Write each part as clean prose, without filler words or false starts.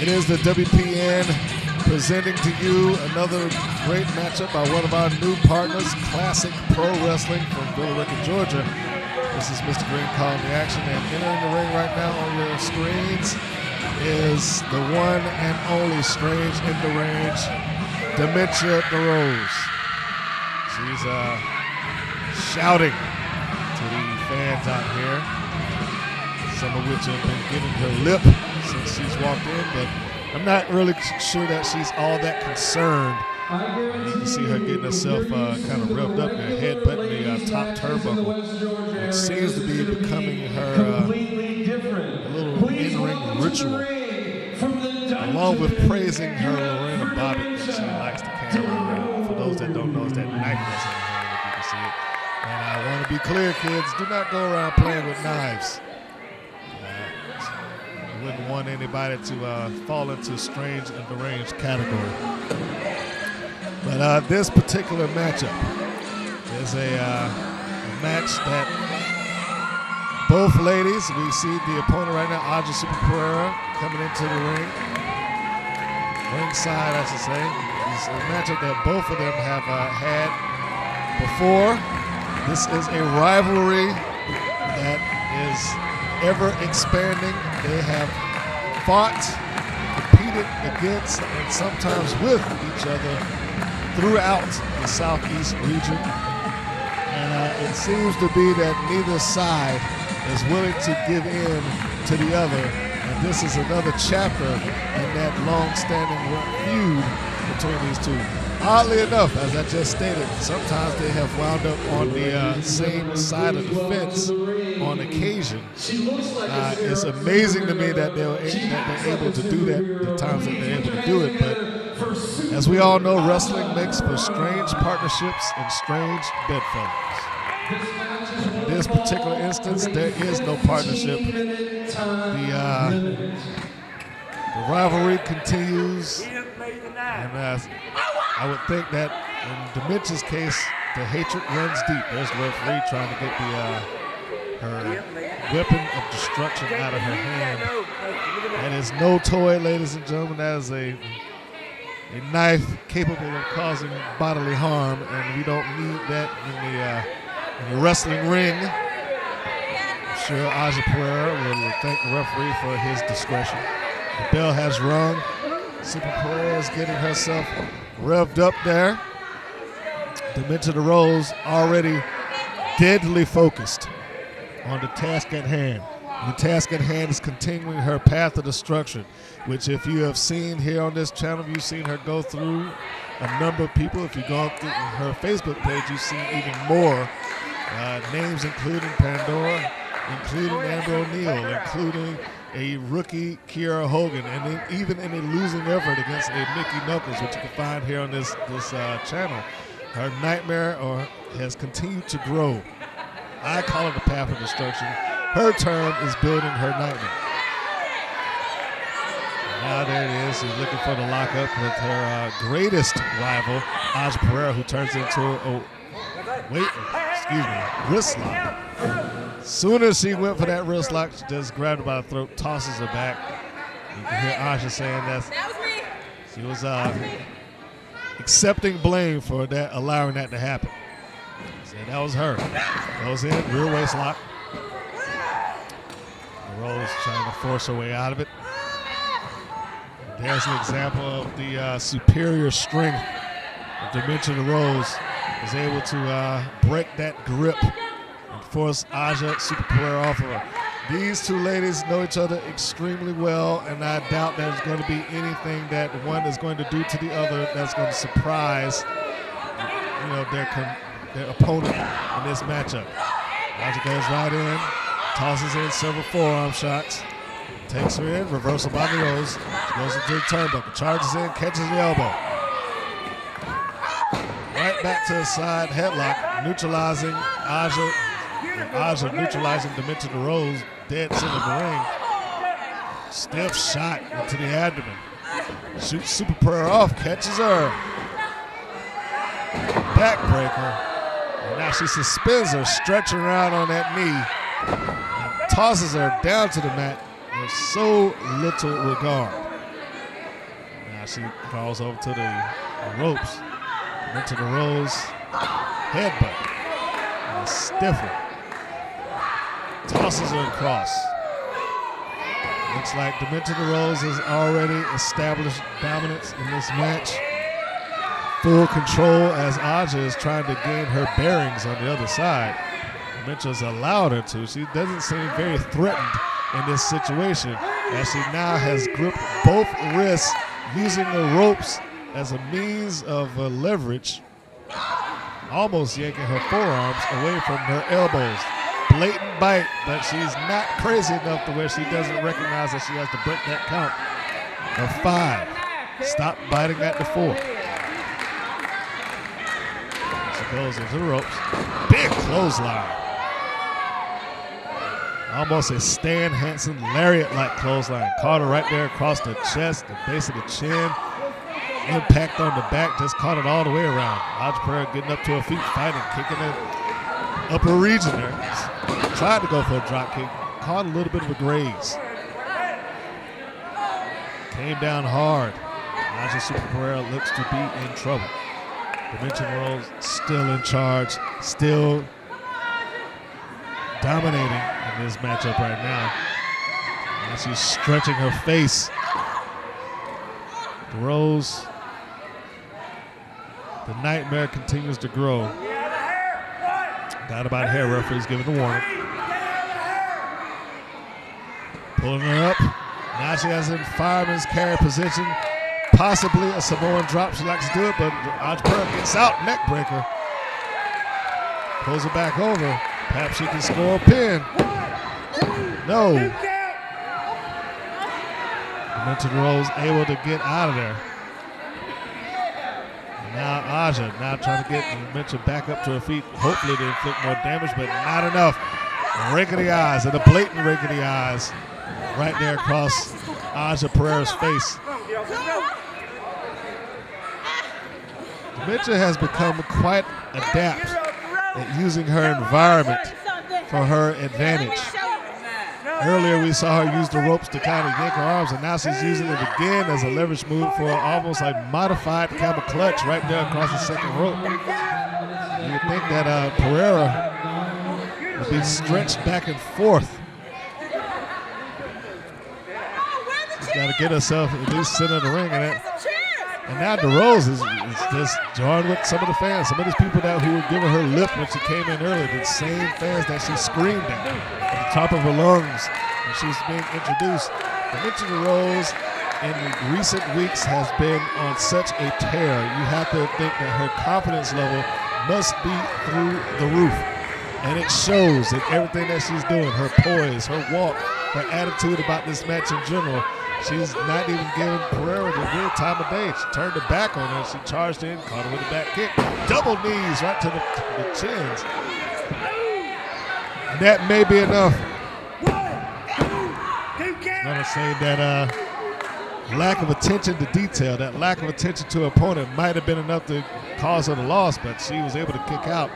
is the WPN presenting to you another great matchup by one of our new partners, Classic Pro Wrestling from Perera, Georgia. This is Mr. Green calling the action, and entering the ring right now on your screens is the one and only Strange in the Range, Dementia D'Rose. She's shouting to the fans out here, some of which have been giving her lip since she's walked in, but I'm not really sure that she's all that concerned. You can see her getting herself kind of revved up and headbutting the top turnbuckle, which seems to be becoming her little in-ring ritual, along with praising her Lorena Bobbitt that she likes to carry around. For those that don't know, it's that knife that's in her hand, if you can see it. And I want to be clear, kids, do not go around playing with knives. Wouldn't want anybody to fall into Strange in the Range category. But this particular matchup is a match that both ladies, we see the opponent right now, Aja Super Perera, coming into the ring. Ringside, I should say. It's a matchup that both of them have had before. This is a rivalry that is ever expanding. They have fought, competed against, and sometimes with each other throughout the Southeast region. And it seems to be that neither side is willing to give in to the other. And this is another chapter in that long-standing feud between these two. Oddly enough, as I just stated, sometimes they have wound up on the same side of the fence on occasion. It's amazing to me that they're able to do that the times that they're able to do it. But as we all know, wrestling makes for strange partnerships and strange bedfellows. In this particular instance, there is no partnership. The rivalry continues, and I would think that in Dementia's case, the hatred runs deep. There's the referee trying to get her weapon of destruction out of her hand. That is no toy, ladies and gentlemen. That is a knife capable of causing bodily harm, and we don't need that in the wrestling ring. I'm sure Aja Perera will thank the referee for his discretion. The bell has rung. Super Perera is getting herself revved up there. Dementia D'Rose already deadly focused on the task at hand. The task at hand is continuing her path of destruction, which if you have seen here on this channel, you've seen her go through a number of people. If you go through her Facebook page, you've seen even more names, including Pandora, including Amber O'Neal, including a rookie Kiera Hogan, and then even in a losing effort against a Mickey Knuckles, which you can find here on this channel. Her nightmare has continued to grow. I call it the path of destruction. Her term is building her nightmare. Now there it is. She's looking for the lockup with her greatest rival, Aja Perera, who turns into a wrist lock. As soon as she went for that wrist lock, she just grabbed her by the throat, tosses her back. You can hear Aja saying that she was accepting blame for that, allowing that to happen. She said that was her. Goes in, rear waist lock. Rose trying to force her way out of it. There's an example of the superior strength of Dementia D'Rose, is able to break that grip and force Aja Super Perera off of her. These two ladies know each other extremely well, and I doubt there's going to be anything that one is going to do to the other that's going to surprise, their opponent in this matchup. Aja goes right in, tosses in several forearm shots, takes her in, reversal by D'Rose. She goes into the turnbuckle, charges in, catches the elbow. Right back to the side headlock, neutralizing Aja neutralizing Dementia D'Rose, dead center of the ring. Stiff shot into the abdomen. Shoots Super Perera off, catches her. Backbreaker. And now she suspends her, stretching around on that knee, and tosses her down to the mat with so little regard. She crawls over to the ropes. Dementia D'Rose headbutt. And a stiffer. Tosses her across. Looks like Dementia D'Rose has already established dominance in this match. Full control as Aja is trying to gain her bearings on the other side. Dementia's allowed her to. She doesn't seem very threatened in this situation as she now has gripped both wrists using the ropes as a means of leverage, almost yanking her forearms away from her elbows. Blatant bite, but she's not crazy enough to where she doesn't recognize that she has to break that count of 5. Stop biting at the 4. She goes into the ropes. Big clothesline. Almost a Stan Hansen lariat-like clothesline. Caught her right there across the chest, the base of the chin. Impact on the back, just caught it all the way around. Aja Perera getting up to her feet, fighting, kicking it upper region there. Tried to go for a drop kick, caught a little bit of a graze. Came down hard. Aja Super Perera looks to be in trouble. Dementia D'Rose still in charge, still dominating in this matchup right now. And she's stretching her face. D'Rose, the nightmare continues to grow. Got about hair, referee's giving the warning. Pulling her up. Now she has in fireman's carry position. Possibly a Samoan drop. She likes to do it, but Aja Perera gets out. Neck breaker. Pulls it back over. Perhaps she can score a pin. No. Dementia D'Rose able to get out of there. And now Aja now trying to get Dementia back up to her feet. Hopefully to inflict more damage, but not enough. A rake of the eyes, and a blatant rake of the eyes right there across Aja Perera's face. Dementia has become quite adept at using her environment for her advantage. Earlier we saw her use the ropes to kind of yank her arms, and now she's using it again as a leverage move for almost a modified camel clutch right there across the second rope. You would think that Perera would be stretched back and forth. She's got to get herself at least center the ring. And now D'Rose is just joined with some of the fans, some of these people that who were giving her lip when she came in earlier, the same fans that she screamed at the top of her lungs when she was being introduced. Dementia D'Rose in recent weeks has been on such a tear. You have to think that her confidence level must be through the roof. And it shows in everything that she's doing, her poise, her walk, her attitude about this match in general. She's not even giving Perera the real time of day. She turned her back on her. She charged in, caught her with a back kick. Double knees right to the chins. And that may be enough. I'm going to say that lack of attention to detail, that lack of attention to her opponent might have been enough to cause her the loss, but she was able to kick out.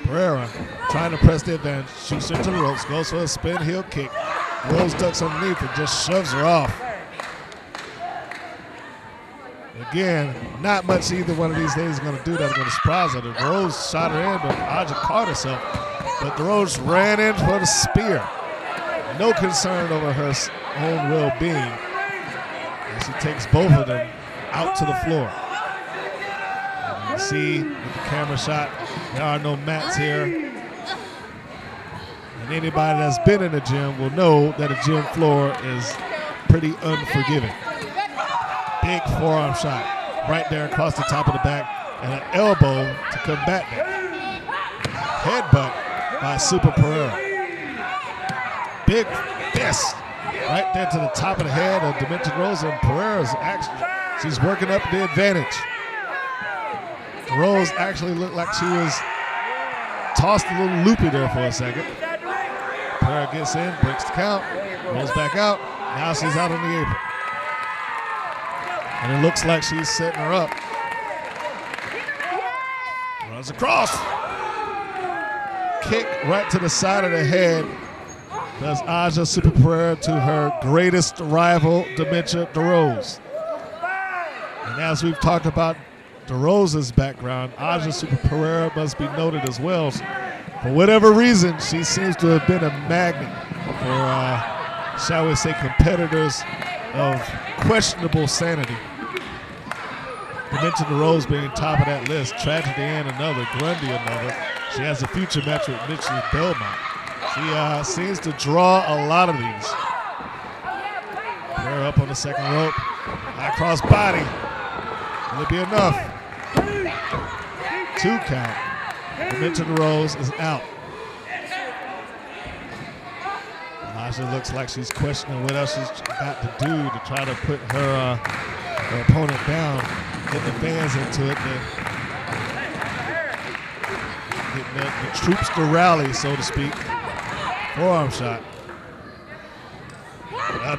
Perera trying to press the advantage, shoots her to the ropes, goes for a spin heel kick. Rose ducks underneath and just shoves her off. Again, not much either one of these days is going to do that's going to surprise her. Rose shot her in, but Aja caught herself. But Rose ran in for the spear. No concern over her own well-being. And she takes both of them out to the floor. And you see with the camera shot, there are no mats here. And anybody that's been in the gym will know that a gym floor is pretty unforgiving. Big forearm shot right there across the top of the back, and an elbow to combat that. Headbutt by Super Perera. Big fist right there to the top of the head of Dementia D'Rose, and Perera's actually, she's working up the advantage. D'Rose actually looked like she was tossed a little loopy there for a second. Perera gets in, breaks the count, rolls back out. Now she's out on the apron. And it looks like she's setting her up. Runs across. Kick right to the side of the head. Does Aja Super Perera to her greatest rival, Dementia D'Rose. And as we've talked about DeRose's background, Aja Super Perera must be noted as well. For whatever reason, she seems to have been a magnet for, shall we say, competitors of questionable sanity. Dementia D'Rose being top of that list, Tragedy Ann another, Grundy another. She has a future match with Mitchell Belmont. She seems to draw a lot of these. Perera up on the second rope. High cross body. Will it be enough? 2 count. Dementia D'Rose is out. Aja looks like she's questioning what else she's got to do to try to put her opponent down, get the fans into it, get the troops to rally, so to speak. Forearm shot.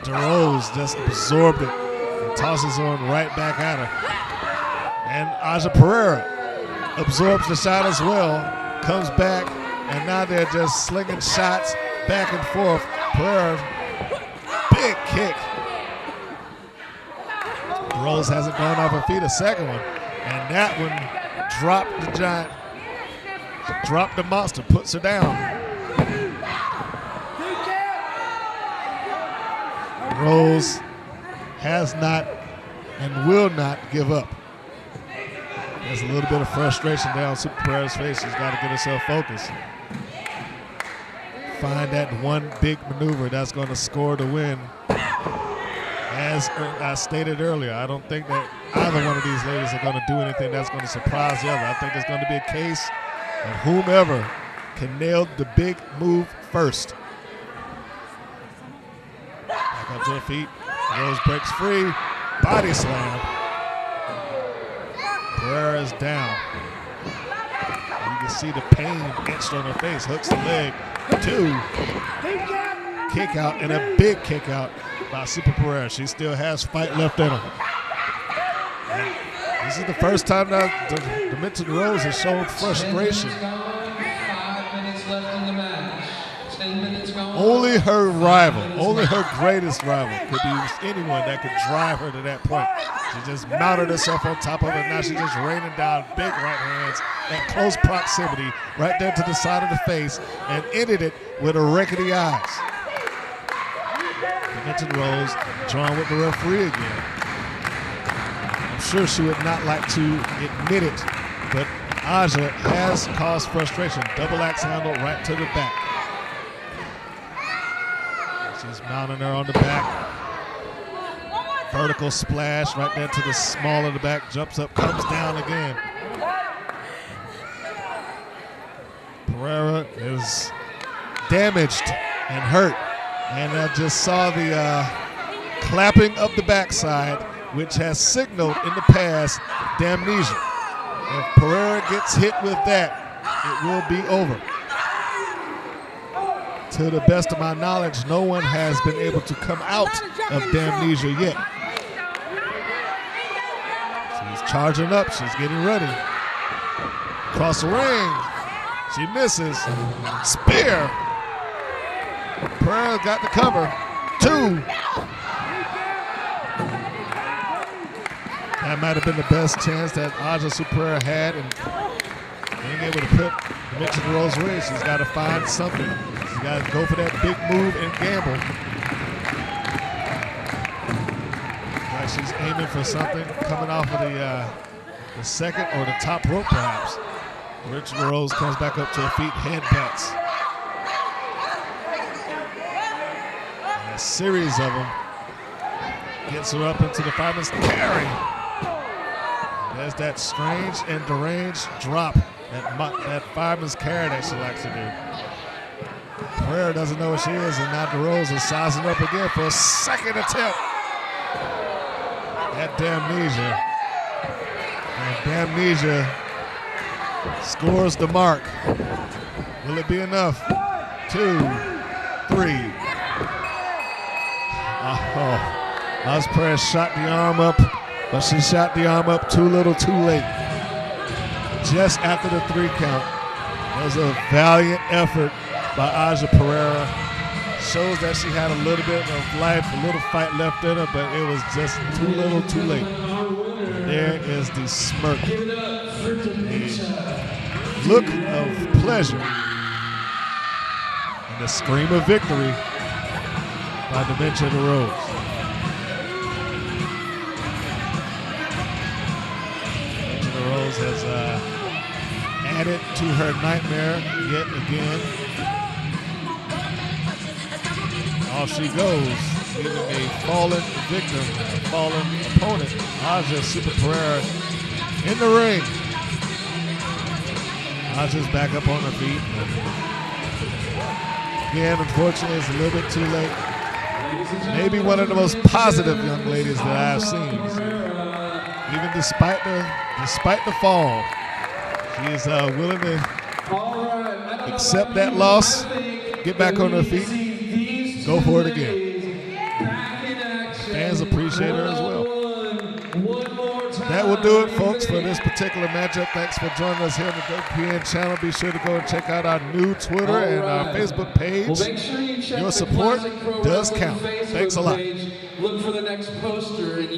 DeRose just absorbed it and tosses on right back at her. And Aja Perera absorbs the shot as well, comes back, and now they're just slinging shots back and forth. Perera, big kick. Rose hasn't gone off her feet a second one, and that one dropped the giant, dropped the monster, puts her down. Rose has not and will not give up. There's a little bit of frustration down Super Perera's face. She's got to get herself focused. Find that one big maneuver that's going to score the win. As I stated earlier, I don't think that either one of these ladies are going to do anything that's going to surprise the other. I think there's going to be a case of whomever can nail the big move first. Back up to her feet. Rose breaks free. Body slam. Perera is down. You can see the pain etched on her face. Hooks the leg. 2. Kick out, and a big kick out by Super Perera. She still has fight left in her. And this is the first time that Dementia D'Rose has shown frustration. Only her rival, only her greatest rival could be anyone that could drive her to that point. She just mounted herself on top of it. Now she's just raining down big right hands at close proximity, right there to the side of the face, and ended it with her rickety eyes. Dementia D'Rose drawing with the referee again. I'm sure she would not like to admit it, but Aja has caused frustration. Double axe handle right to the back. She's mounting her on the back. Vertical splash right there to the small of the back. Jumps up, comes down again. Perera is damaged and hurt. And I just saw the clapping of the backside, which has signaled in the past damnesia. If Perera gets hit with that, it will be over. To the best of my knowledge, no one has been able to come out of damnesia yet. She's charging up. She's getting ready. Across the ring. She misses. Spear. Perera got the cover. 2. That might have been the best chance that Aja Super Perera had in being able to put Dementia D'Rose away. She's got to find something. She's got to go for that big move and gamble. Like she's aiming for something coming off of the second or the top rope, perhaps. Dementia D'Rose comes back up to her feet, headbutts. And a series of them gets her up into the fireman's carry. There's that strange and deranged drop, that fireman's carry that she likes to do. Perera doesn't know what she is, and now D'Rose is sizing up again for a second attempt. That damnesia. And damnesia scores the mark. Will it be enough? 2, 3. Aja Perera shot the arm up, but she shot the arm up too little, too late. Just after the 3 count. It was a valiant effort by Aja Perera. Shows that she had a little bit of life, a little fight left in her, but it was just too little, too late. There is the smirk. The look of pleasure. And the scream of victory by Dementia D'Rose. Dementia D'Rose has added to her nightmare yet again. Off she goes, leaving a fallen victim, a fallen opponent, Aja Super Perera, in the ring. Aja's back up on her feet. Again, unfortunately, it's a little bit too late. Maybe one of the most positive young ladies that I've seen. Even despite the fall, she is willing to accept that loss, get back on her feet, go for it again. Fans appreciate her as well. That will do it, folks, for this particular matchup. Thanks for joining us here on the WPN channel. Be sure to go and check out our new Twitter and our Facebook page. Well, sure you your support does count. Thanks a lot. Look for the next poster and